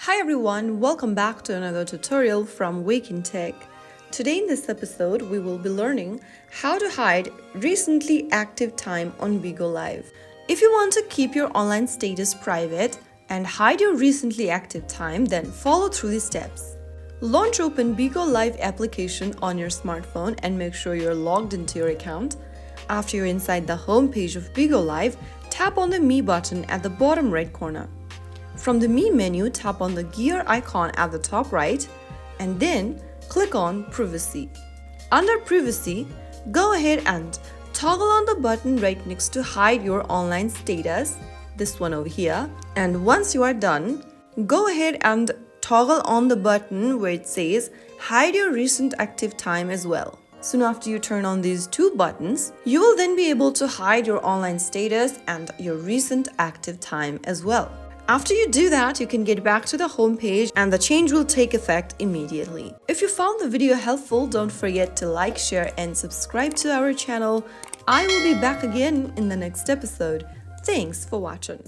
Hi everyone, welcome back to another tutorial from Wake&Tech. Today in this episode, we will be learning how to hide recently active time on Bigo Live. If you want to keep your online status private and hide your recently active time, then follow through these steps. Launch open Bigo Live application on your smartphone and make sure you're logged into your account. After you're inside the home page of Bigo Live, tap on the Me button at the bottom right corner. From the Me menu, tap on the gear icon at the top right and then click on Privacy. Under Privacy, go ahead and toggle on the button right next to Hide Your Online Status, this one over here. And once you are done, go ahead and toggle on the button where it says Hide Your Recent Active Time as well. Soon after you turn on these two buttons, you will then be able to hide your online status and your recent active time as well. After you do that, you can get back to the home page and the change will take effect immediately. If you found the video helpful, don't forget to like, share and subscribe to our channel. I will be back again in the next episode. Thanks for watching.